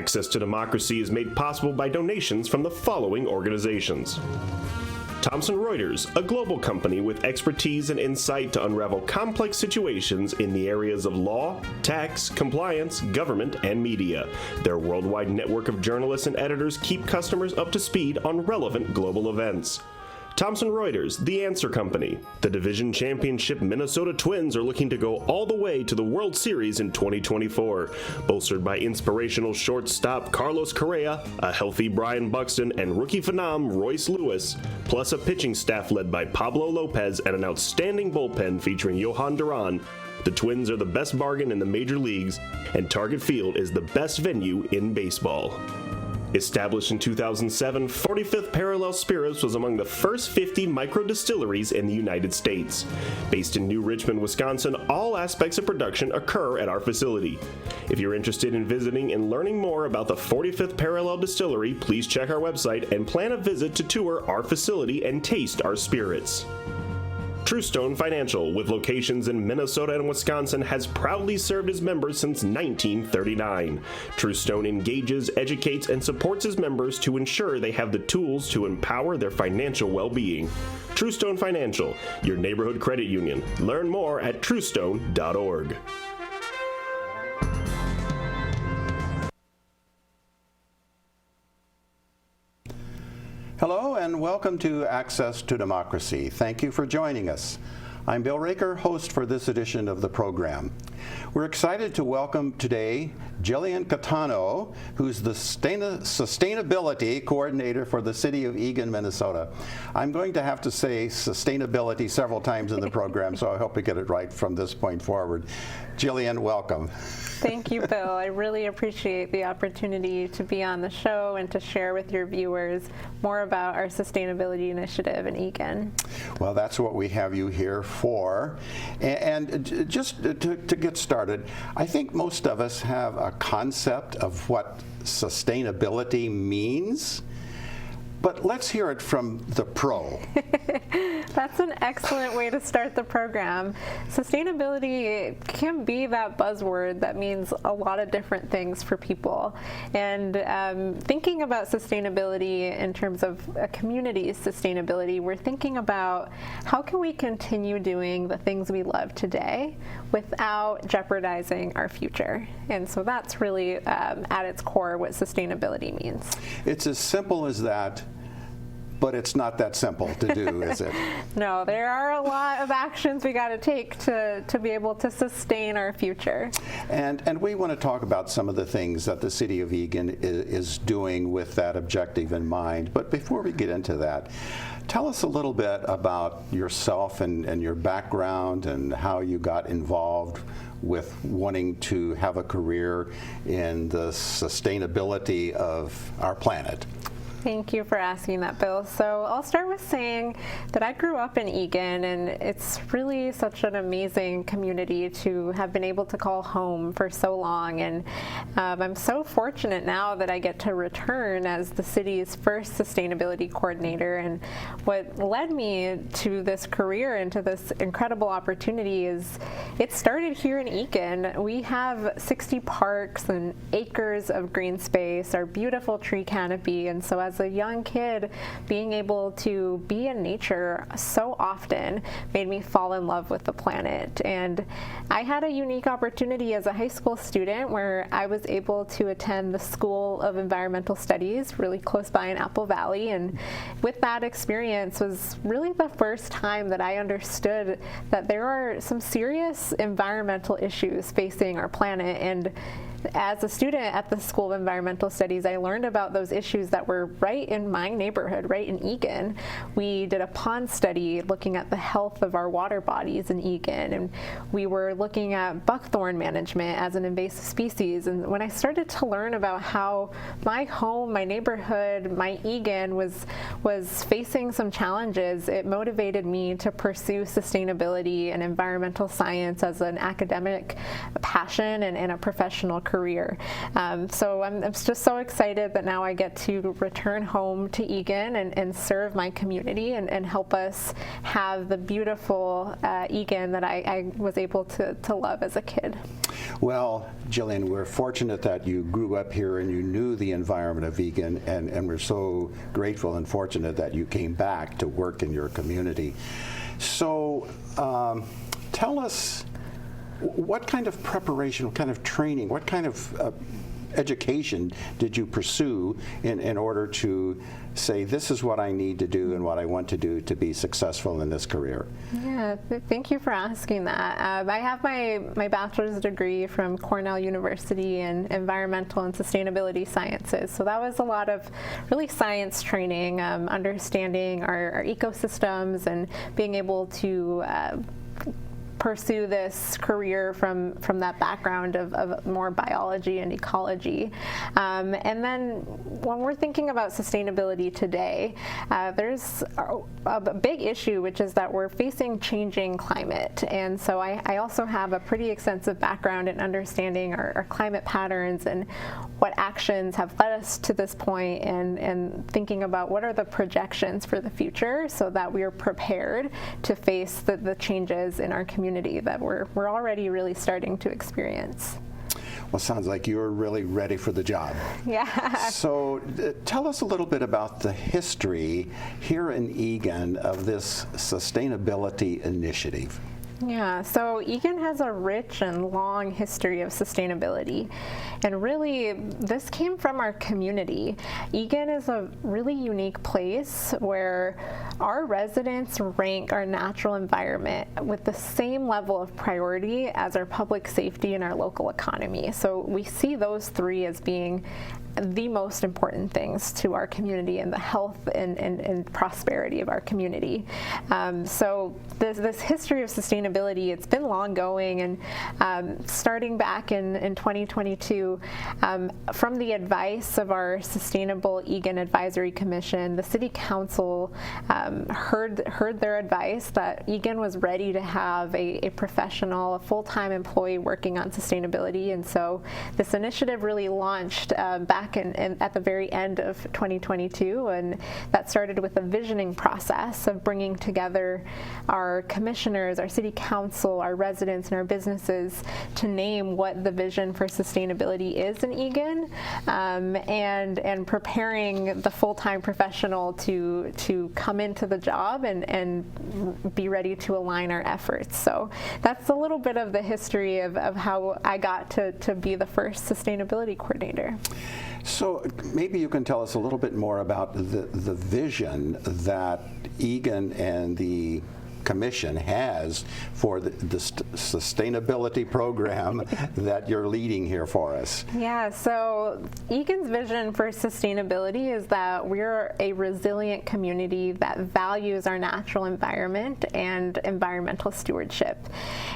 Access to Democracy is made possible by donations from the following organizations. Thomson Reuters, a global company with expertise and insight to unravel complex situations in the areas of law, tax, compliance, government, and media. Their worldwide network of journalists and editors keep customers up to speed on relevant global events. Thomson Reuters, The Answer Company. The division championship Minnesota Twins are looking to go all the way to the World Series in 2024. Bolstered by inspirational shortstop Carlos Correa, a healthy Brian Buxton, and rookie phenom Royce Lewis, plus a pitching staff led by Pablo Lopez and an outstanding bullpen featuring Johan Duran, the Twins are the best bargain in the major leagues, and Target Field is the best venue in baseball. Established in 2007, 45th Parallel Spirits was among the first 50 micro-distilleries in the United States. Based in New Richmond, Wisconsin, all aspects of production occur at our facility. If you're interested in visiting and learning more about the 45th Parallel Distillery, please check our website and plan a visit to tour our facility and taste our spirits. Truestone Financial, with locations in Minnesota and Wisconsin, has proudly served its members since 1939. Truestone engages, educates, and supports its members to ensure they have the tools to empower their financial well-being. Truestone Financial, your neighborhood credit union. Learn more at truestone.org. Hello and welcome to Access to Democracy. Thank you for joining us. I'm Bill Raker, host for this edition of the program. We're excited to welcome today Gillian Gatano, who's the Sustainability Coordinator for the City of Eagan, Minnesota. I'm going to have to say sustainability several times in the program, so I hope we get it right from this point forward. Gillian, welcome. Thank you, Bill. I really appreciate the opportunity to be on the show and to share with your viewers more about our sustainability initiative in Eagan. Well, that's what we have you here for. And just to get started, I think most of us have a concept of what sustainability means. But let's hear it from the pro. That's an excellent way to start the program. Sustainability can be that buzzword that means a lot of different things for people. And thinking about sustainability in terms of a community's sustainability, we're thinking about how can we continue doing the things we love today without jeopardizing our future. And so that's really at its core what sustainability means. It's as simple as that. But it's not that simple to do, is it? No, there are a lot of actions we got to take to be able to sustain our future. And we want to talk about some of the things that the City of Eagan is doing with that objective in mind. But before we get into that, tell us a little bit about yourself and your background and how you got involved with wanting to have a career in the sustainability of our planet. Thank you for asking that, Bill. So I'll start with saying that I grew up in Eagan, and it's really such an amazing community to have been able to call home for so long. And I'm so fortunate now that I get to return as the city's first sustainability coordinator. And what led me to this career and to this incredible opportunity is it started here in Eagan. We have 60 parks and acres of green space, our beautiful tree canopy, and so as a young kid, being able to be in nature so often made me fall in love with the planet. And I had a unique opportunity as a high school student where I was able to attend the School of Environmental Studies really close by in Apple Valley. And with that experience was really the first time that I understood that there are some serious environmental issues facing our planet. And as a student at the School of Environmental Studies, I learned about those issues that were right in my neighborhood, right in Eagan. We did a pond study looking at the health of our water bodies in Eagan, and we were looking at buckthorn management as an invasive species. And when I started to learn about how my home, my neighborhood, my Eagan was facing some challenges, it motivated me to pursue sustainability and environmental science as an academic passion and a professional career. So I'm just so excited that now I get to return home to Eagan and serve my community and help us have the beautiful Eagan that I was able to love as a kid. Well, Gillian, we're fortunate that you grew up here and you knew the environment of Eagan, and we're so grateful and fortunate that you came back to work in your community. So tell us, what kind of preparation, what kind of training, what kind of education did you pursue in order to say, this is what I need to do and what I want to do to be successful in this career? Yeah, thank you for asking that. I have my bachelor's degree from Cornell University in environmental and sustainability sciences. So that was a lot of really science training, understanding our ecosystems and being able to pursue this career from that background of more biology and ecology. And then when we're thinking about sustainability today, there's a big issue, which is that we're facing changing climate. And so I also have a pretty extensive background in understanding our climate patterns and what actions have led us to this point, and thinking about what are the projections for the future so that we are prepared to face the changes in our community that we're already really starting to experience. Well, sounds like you're really ready for the job. Yeah. So tell us a little bit about the history here in Eagan of this sustainability initiative. Yeah, so Eagan has a rich and long history of sustainability, and really this came from our community. Eagan is a really unique place where our residents rank our natural environment with the same level of priority as our public safety and our local economy. So we see those three as being the most important things to our community and the health and prosperity of our community. So this history of sustainability, it's been long going, and starting back in 2022, from the advice of our Sustainable Eagan Advisory Commission, the City Council heard their advice that Eagan was ready to have a professional, a full-time employee working on sustainability, and so this initiative really launched back at the very end of 2022, and that started with a visioning process of bringing together our commissioners, our city council, our residents, and our businesses to name what the vision for sustainability is in Eagan, and preparing the full-time professional to come into the job and be ready to align our efforts. So that's a little bit of the history of how I got to be the first sustainability coordinator. So maybe you can tell us a little bit more about the vision that Eagan and the Commission has for the sustainability program that you're leading here for us. Yeah, so Eagan's vision for sustainability is that we're a resilient community that values our natural environment and environmental stewardship.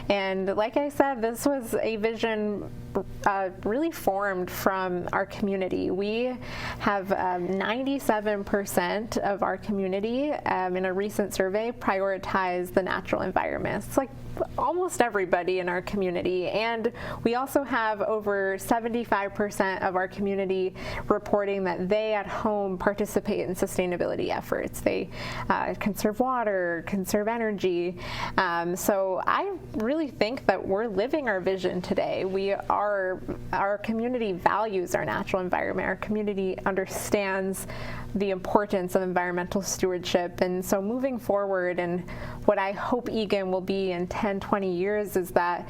And like I said, this was a vision really formed from our community. We have 97% of our community in a recent survey prioritize the natural environment. It's like almost everybody in our community, and we also have over 75% of our community reporting that they at home participate in sustainability efforts. They conserve water, conserve energy. So I really think that we're living our vision today. Our community values our natural environment. Our community understands the importance of environmental stewardship, and so moving forward, and what I hope Eagan will be in 10, 20 years is that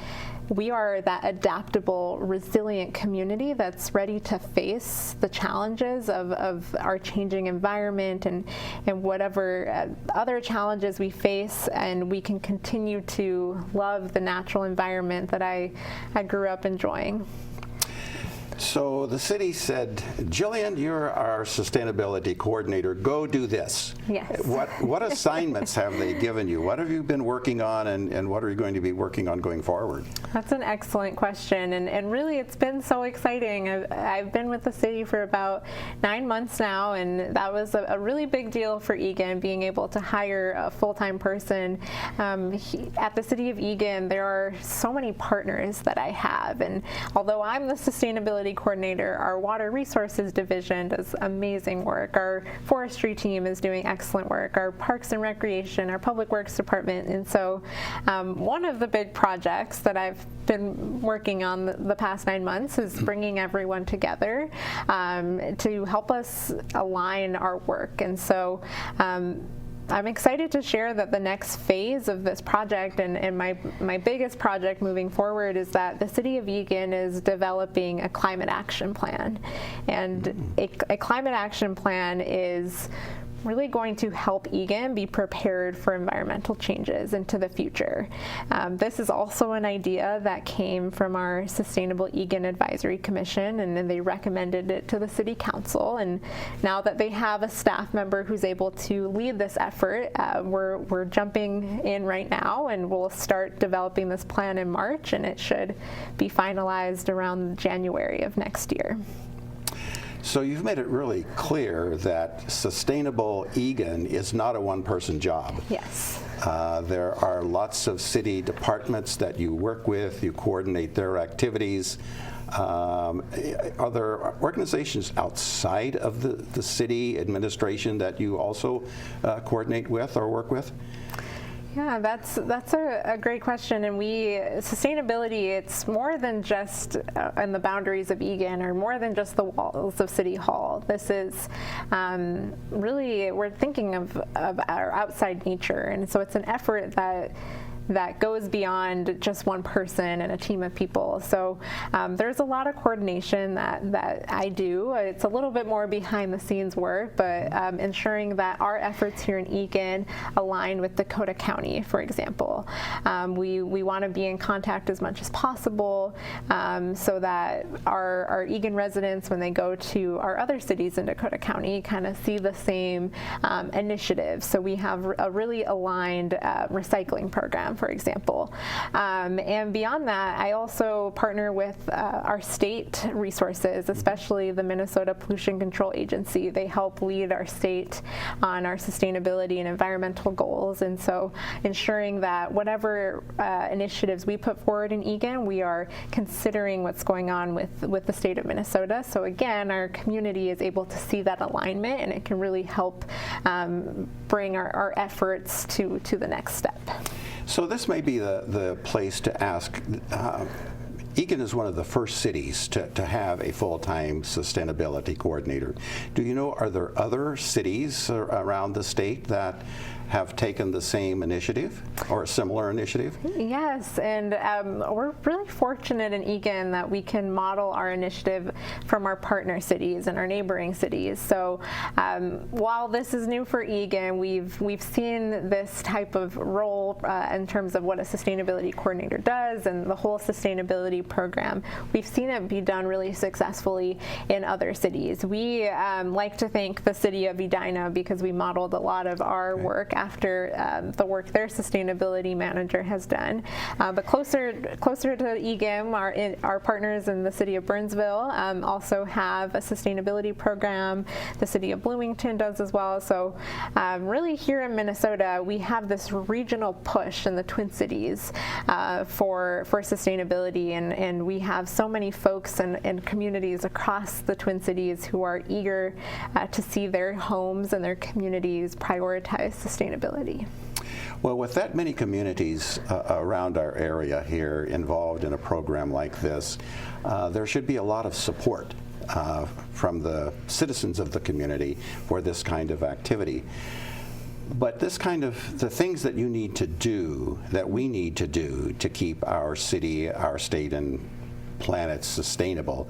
we are that adaptable, resilient community that's ready to face the challenges of our changing environment and whatever other challenges we face, and we can continue to love the natural environment that I grew up enjoying. So the city said, Gillian, you're our sustainability coordinator. Go do this. Yes. What assignments have they given you? What have you been working on, and what are you going to be working on going forward? That's an excellent question, and really it's been so exciting. I've been with the city for about 9 months now, and that was a really big deal for Eagan, being able to hire a full-time person. At the City of Eagan, there are so many partners that I have, and although I'm the sustainability coordinator, our water resources division does amazing work. Our forestry team is doing excellent work. Our parks and recreation, our public works department. And so one of the big projects that I've been working on the past 9 months is bringing everyone together to help us align our work. And so I'm excited to share that the next phase of this project and my biggest project moving forward is that the City of Eagan is developing a climate action plan. And a climate action plan is really going to help Eagan be prepared for environmental changes into the future. This is also an idea that came from our Sustainable Eagan Advisory Commission, and then they recommended it to the City Council. And now that they have a staff member who's able to lead this effort, we're jumping in right now, and we'll start developing this plan in March, and it should be finalized around January of next year. So you've made it really clear that Sustainable Eagan is not a one-person job. Yes. There are lots of city departments that you work with, you coordinate their activities. Are there organizations outside of the city administration that you also coordinate with or work with? Yeah, that's a great question, and sustainability, it's more than just in the boundaries of Eagan or more than just the walls of City Hall. This is really, we're thinking of our outside nature, and so it's an effort that goes beyond just one person and a team of people. So there's a lot of coordination that I do. It's a little bit more behind the scenes work, but ensuring that our efforts here in Eagan align with Dakota County, for example. We want to be in contact as much as possible so that our Eagan residents, when they go to our other cities in Dakota County, kind of see the same initiatives. So we have a really aligned recycling program, for example. And beyond that, I also partner with our state resources, especially the Minnesota Pollution Control Agency. They help lead our state on our sustainability and environmental goals. And so ensuring that whatever initiatives we put forward in Eagan, we are considering what's going on with the state of Minnesota. So again, our community is able to see that alignment, and it can really help bring our efforts to the next step. So this may be the place to ask. Eagan is one of the first cities to have a full-time sustainability coordinator. Do you know, are there other cities around the state that have taken the same initiative or a similar initiative? Yes, and we're really fortunate in Eagan that we can model our initiative from our partner cities and our neighboring cities. So while this is new for Eagan, we've seen this type of role in terms of what a sustainability coordinator does and the whole sustainability program. We've seen it be done really successfully in other cities. We like to thank the city of Edina because we modeled a lot of our work after the work their sustainability manager has done. But closer to Eagan, our partners in the city of Burnsville also have a sustainability program. The city of Bloomington does as well. So really here in Minnesota, we have this regional push in the Twin Cities for sustainability, and we have so many folks and communities across the Twin Cities who are eager to see their homes and their communities prioritize sustainability. Well, with that many communities around our area here involved in a program like this, there should be a lot of support from the citizens of the community for this kind of activity. But the things that you need to do, that we need to do to keep our city, our state, and planet sustainable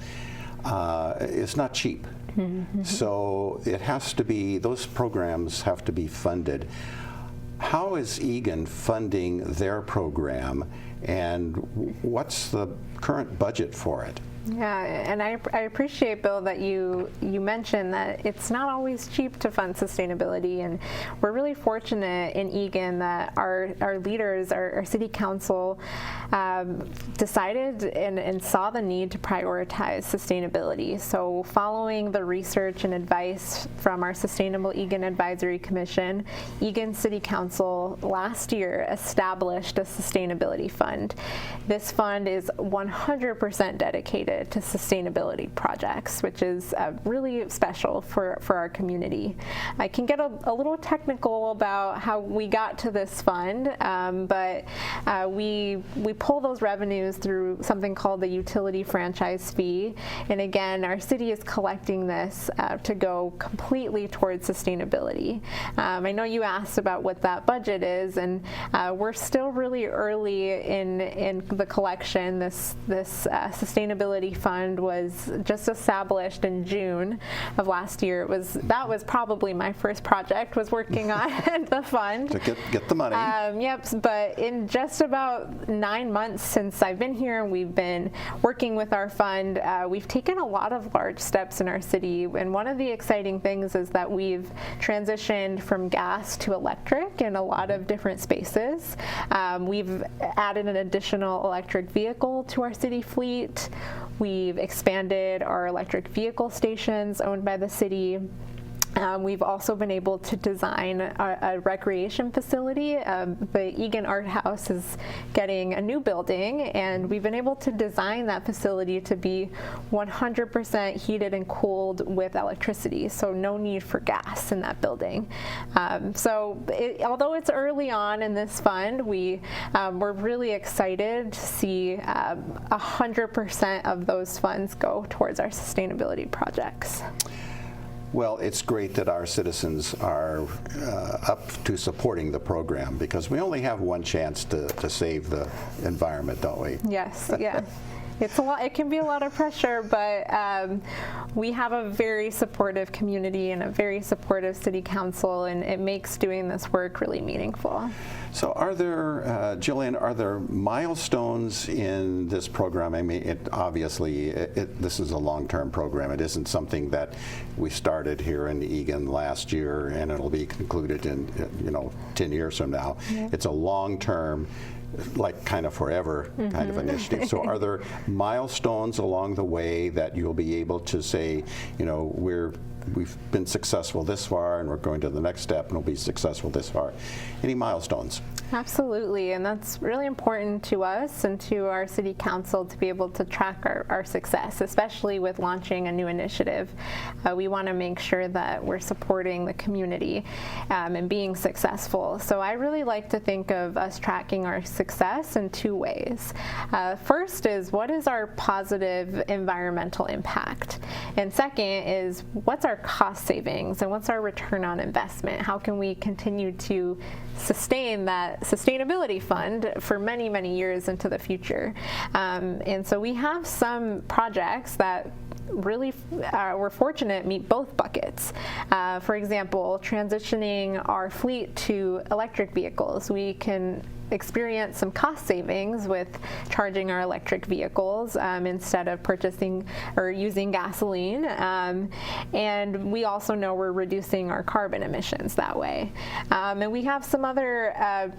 is not cheap. Mm-hmm. So it has to be, those programs have to be funded. How is Eagan funding their program, and what's the current budget for it? Yeah, and I appreciate, Bill, that you mentioned that it's not always cheap to fund sustainability, and we're really fortunate in Eagan that our leaders, our city council, decided and saw the need to prioritize sustainability. So following the research and advice from our Sustainable Eagan Advisory Commission, Eagan City Council last year established a sustainability fund. This fund is 100% dedicated to sustainability projects, which is really special for our community. I can get a little technical about how we got to this fund, but we pull those revenues through something called the utility franchise fee. And again, our city is collecting this to go completely towards sustainability. I know you asked about what that budget is, and we're still really early in the collection. This sustainability fund was just established in June of last year. That was probably my first project, was working on the fund. To get the money. Yep, but in just about 9 months since I've been here and we've been working with our fund, we've taken a lot of large steps in our city, and one of the exciting things is that we've transitioned from gas to electric in a lot of different spaces. We've added an additional electric vehicle to our city fleet. We've expanded our electric vehicle stations owned by the city. We've also been able to design a recreation facility. The Eagan Art House is getting a new building, and we've been able to design that facility to be 100% heated and cooled with electricity, so no need for gas in that building. Although it's early on in this fund, we're really excited to see 100% of those funds go towards our sustainability projects. Well, it's great that our citizens are up to supporting the program, because we only have one chance to save the environment, don't we? Yes, yeah. It's a lot. It can be a lot of pressure, but we have a very supportive community and a very supportive city council, and it makes doing this work really meaningful. So are there, Gillian, are there milestones in this program? I mean, obviously, this is a long-term program. It isn't something that we started here in Eagan last year and it'll be concluded in 10 years from now. Yeah. It's a long-term, like kind of forever kind of initiative. So are there milestones along the way that you'll be able to say, we've been successful this far and we're going to the next step and we'll be successful this far? Any milestones? Absolutely, and that's really important to us and to our city council to be able to track our success, especially with launching a new initiative. We want to make sure that we're supporting the community and being successful. So I really like to think of us tracking our success in two ways. First is, what is our positive environmental impact? And second is, what's our cost savings and what's our return on investment? How can we continue to sustain that sustainability fund for many, many years into the future? And so we have some projects that really we're fortunate meet both buckets. For example, transitioning our fleet to electric vehicles. We can experience some cost savings with charging our electric vehicles instead of purchasing or using gasoline. And we also know we're reducing our carbon emissions that way. And we have some other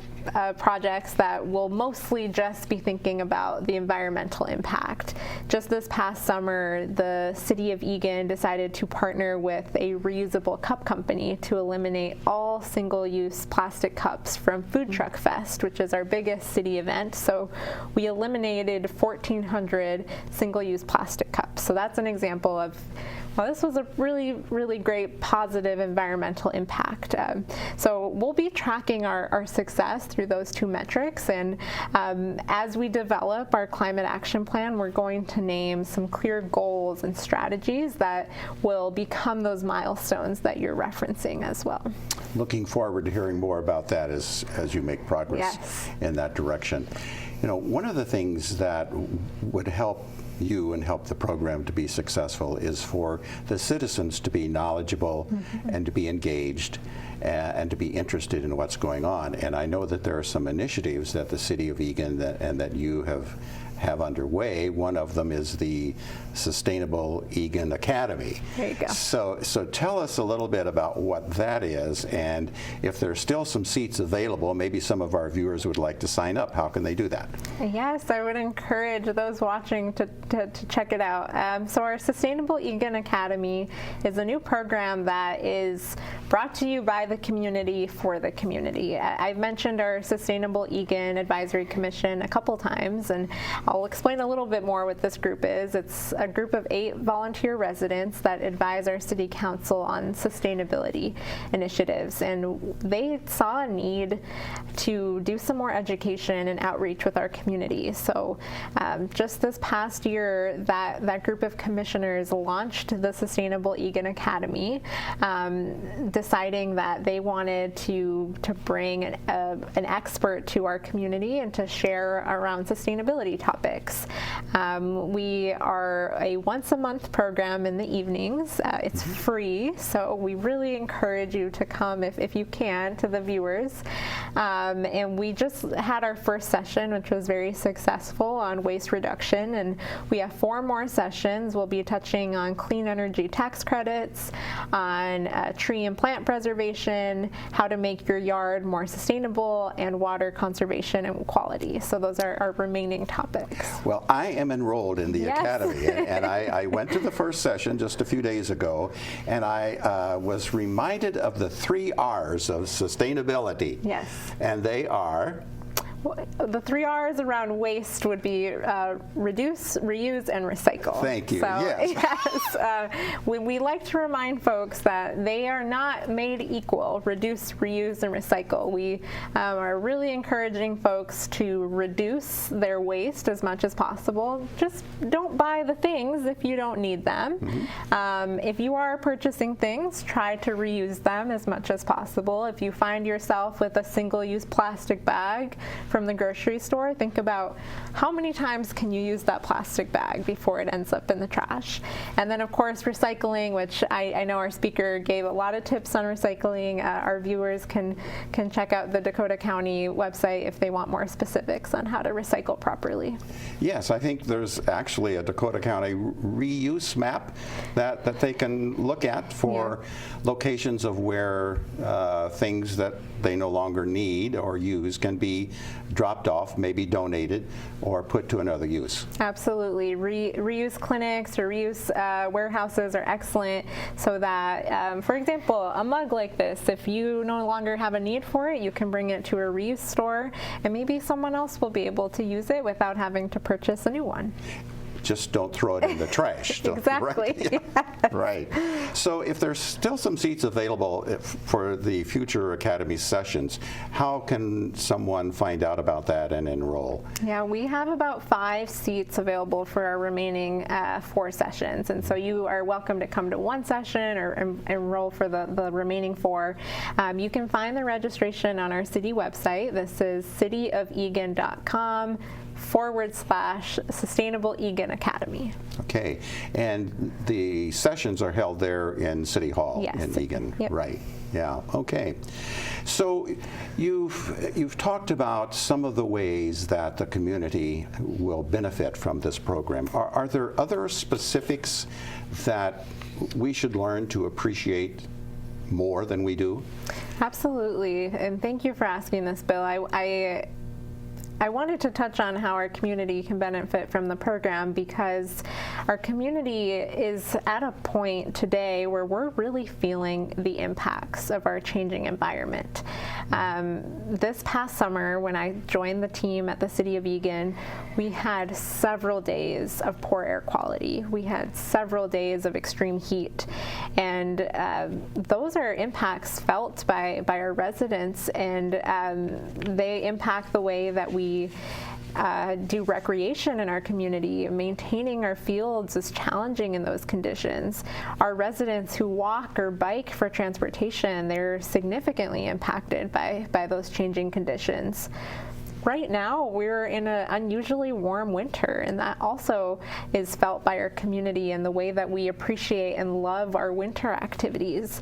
projects that will mostly just be thinking about the environmental impact. Just this past summer, the city of Eagan decided to partner with a reusable cup company to eliminate all single-use plastic cups from Food Truck Fest, which is our biggest city event. So we eliminated 1,400 single-use plastic cups. So that's an example of, well, this was a really, really great positive environmental impact. So we'll be tracking our success through those two metrics, and as we develop our climate action plan, we're going to name some clear goals and strategies that will become those milestones that you're referencing as well. Looking forward to hearing more about that as you make progress in that direction. One of the things that would help you and help the program to be successful is for the citizens to be knowledgeable and to be engaged. and to be interested in what's going on. And I know that there are some initiatives that the City of Eagan and that you have underway. One of them is the Sustainable Eagan Academy. There you go. So tell us a little bit about what that is, and if there's still some seats available, maybe some of our viewers would like to sign up. How can they do that? Yes, I would encourage those watching to check it out. So our Sustainable Eagan Academy is a new program that is brought to you by the community for the community. I've mentioned our Sustainable Eagan Advisory Commission a couple times, and I'll explain a little bit more what this group is. It's a group of 8 volunteer residents that advise our City Council on sustainability initiatives, and they saw a need to do some more education and outreach with our community. So just this past year, that group of commissioners launched the Sustainable Eagan Academy, deciding that they wanted to bring an expert to our community and to share around sustainability topics. We are a once-a-month program in the evenings. It's free, so we really encourage you to come if you can, to the viewers. And we just had our first session, which was very successful, on waste reduction, and we have 4 more sessions. We'll be touching on clean energy tax credits, on tree and plant preservation, how to make your yard more sustainable, and water conservation and quality. So those are our remaining topics. Well, I am enrolled in the Yes. Academy, and I went to the first session just a few days ago, and I was reminded of the 3 R's of sustainability. Yes. And they are? The 3 R's around waste would be reduce, reuse, and recycle. Thank you. So, yes. We like to remind folks that they are not made equal. Reduce, reuse, and recycle. We are really encouraging folks to reduce their waste as much as possible. Just don't buy the things if you don't need them. Mm-hmm. If you are purchasing things, try to reuse them as much as possible. If you find yourself with a single-use plastic bag from the grocery store, think about how many times can you use that plastic bag before it ends up in the trash. And then of course recycling, which I know our speaker gave a lot of tips on recycling. Our viewers can check out the Dakota County website if they want more specifics on how to recycle properly. Yes, I think there's actually a Dakota County reuse map that they can look at for locations of where things that they no longer need or use can be dropped off, maybe donated, or put to another use. Absolutely. Reuse clinics or reuse warehouses are excellent, so that, for example, a mug like this, if you no longer have a need for it, you can bring it to a reuse store, and maybe someone else will be able to use it without having to purchase a new one. Just don't throw it in the trash. Exactly. Right? Yeah. Right. So if there's still some seats available for the future Academy sessions, how can someone find out about that and enroll? Yeah, we have about 5 seats available for our remaining 4 sessions, and so you are welcome to come to one session or enroll for the remaining 4. You can find the registration on our city website. This is cityofeagan.com/Sustainable Eagan Academy. Okay, and the sessions are held there in City Hall in Eagan, yep. Right? Yeah. Okay. So you've talked about some of the ways that the community will benefit from this program. Are there other specifics that we should learn to appreciate more than we do? Absolutely, and thank you for asking this, Bill. I wanted to touch on how our community can benefit from the program, because our community is at a point today where we're really feeling the impacts of our changing environment. This past summer, when I joined the team at the City of Eagan, we had several days of poor air quality. We had several days of extreme heat, and those are impacts felt by our residents, and they impact the way that we do recreation in our community. Maintaining our fields is challenging in those conditions. Our residents who walk or bike for transportation, they're significantly impacted by those changing conditions. right now we're in an unusually warm winter, and that also is felt by our community and the way that we appreciate and love our winter activities.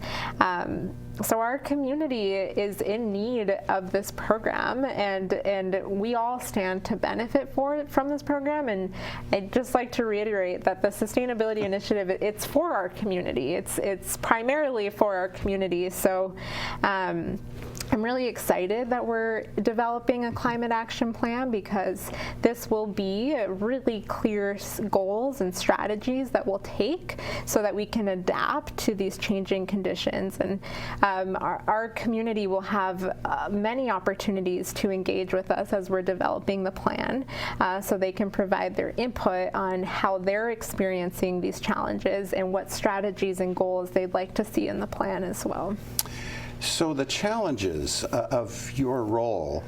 So our community is in need of this program, and we all stand to benefit from this program. And I'd just like to reiterate that the Sustainability Initiative, it's for our community. It's primarily for our community. So I'm really excited that we're developing a climate action plan, because this will be really clear goals and strategies that we'll take so that we can adapt to these changing conditions. And our community will have many opportunities to engage with us as we're developing the plan, so they can provide their input on how they're experiencing these challenges and what strategies and goals they'd like to see in the plan as well. So the challenges of your role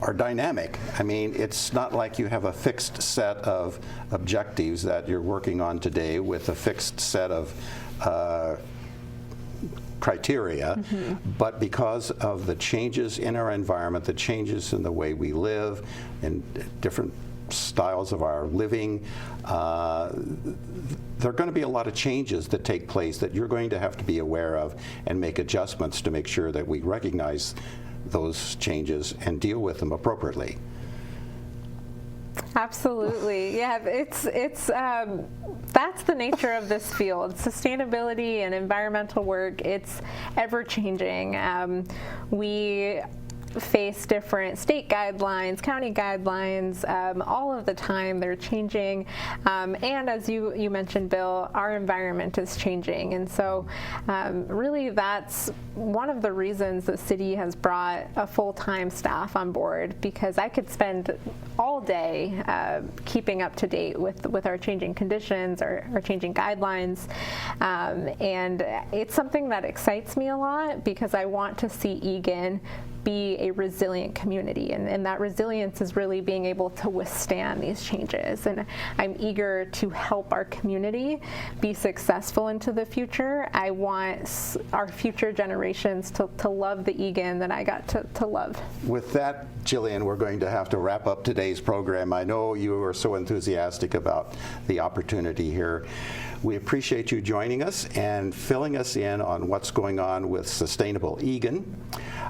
are dynamic. I mean, it's not like you have a fixed set of objectives that you're working on today with a fixed set of criteria, but because of the changes in our environment, the changes in the way we live, in different styles of our living, there are going to be a lot of changes that take place that you're going to have to be aware of and make adjustments to make sure that we recognize those changes and deal with them appropriately. Absolutely. Yeah, it's that's the nature of this field. Sustainability and environmental work, it's ever changing. We face different state guidelines, county guidelines, all of the time. They're changing, and as you mentioned, Bill, our environment is changing, and so really that's one of the reasons the city has brought a full-time staff on board, because I could spend all day keeping up to date with our changing conditions, our changing guidelines, and it's something that excites me a lot, because I want to see Eagan be a resilient community, and that resilience is really being able to withstand these changes. And I'm eager to help our community be successful into the future. I want our future generations to love the Eagan that I got to love. With that, Gillian, we're going to have to wrap up today's program. I know you are so enthusiastic about the opportunity here. We appreciate you joining us and filling us in on what's going on with Sustainable Eagan.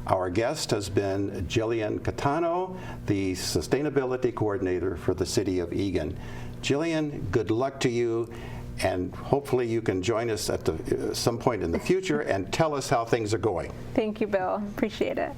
Our guest has been Gillian Gatano, the Sustainability Coordinator for the City of Eagan. Gillian, good luck to you, and hopefully you can join us at some point in the future and tell us how things are going. Thank you, Bill. Appreciate it.